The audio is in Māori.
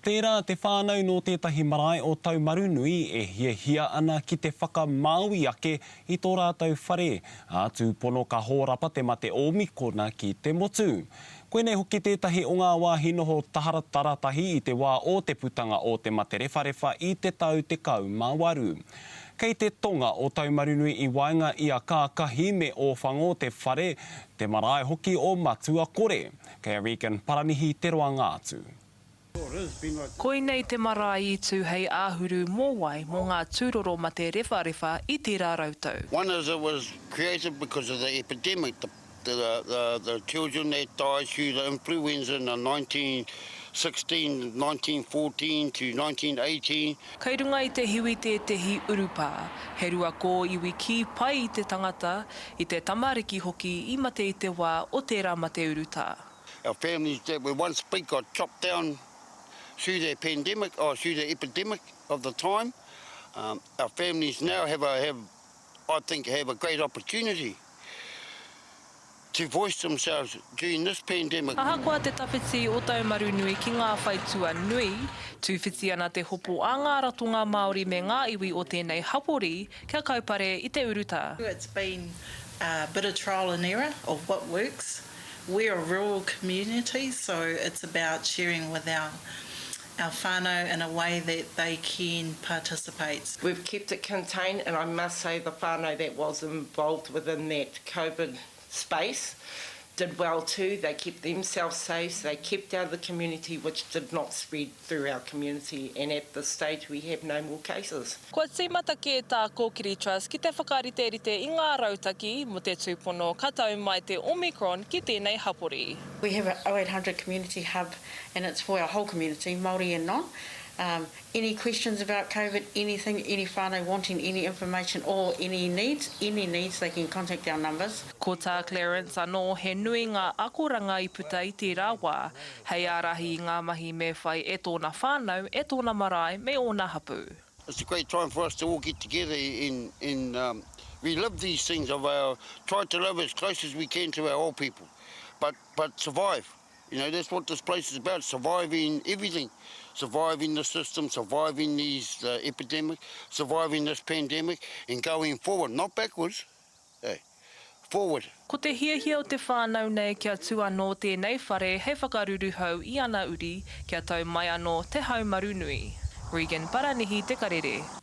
Tērā te whānau no tētahi marae o tau marunui e hia ana ki te whakamaui ake I tō rātou whare. Ātū pono ka hōrapa te mate omikona ki te motu. Koenei hoki tētahi o ngā wāhi noho tahara taratahi I te wā o te putanga o te mate rewharewa I te tau te kau mā waru. Kei te tonga o tau marunui I waenga I a kākahi me o whango te whare, te marae hoki o matua kore. Kei Regan Paranihi te roa ngātu. Koinei te marae I tū hei āhuru mōwai mō ngā tūroro ma te rewharewa I tērā rautou. One is it was created because of the epidemic, the children that died through the influenza in the 1916, 1914 to 1918. Kei runga I te hiwi tehi urupā, he rua kō iwi ki pai I te tangata I te tamariki hoki I mate I te wā o tērā mate urutā. Our families that were once big got chopped down through the pandemic or through the epidemic of the time. Our families now have a great opportunity to voice themselves during this pandemic. Ahakoa te tawhiti o tau marunui ki ngā whaitua nui, tūwhiti ana te hopo a ngā ratonga Māori me ngā iwi o tēnei hapori kia kaupare I te urutā. It's been a bit of trial and error of what works. We're a rural community, so it's about sharing with our whānau in a way that they can participate. We've kept it contained, and I must say the whānau that was involved within that COVID space did well too. They kept themselves safe, they kept out of the community, which did not spread through our community, and at this stage we have no more cases. Kua tīmata ki e tā Kōkiri Trust ki te whakarite-rite I ngā rautaki mo te tūpono katau mai te Omicron ki tēnei hapori. We have an 0800 community hub and it's for our whole community, Māori and non. Any questions about COVID, anything, any whānau wanting any information or any needs, they can contact our numbers. Ko tā Clarence anō he nui ngā akoranga I puta I tērā wā, hei ārahi I ngā mahi me whai e tōna whānau, e tōna marae, me ōna hapu. It's a great time for us to all get together and relive these things of our, try to live as close as we can to our old people, but survive. You know, that's what this place is about, surviving everything. Surviving the system, surviving these epidemic, surviving this pandemic, and going forward, not backwards, forward. Ko te hiahia o te whānau nei kia tū anō tēnei whare hei whakaruru hau I ana uri kia tau mai anō te hau marunui. Regan Paranihi te karere.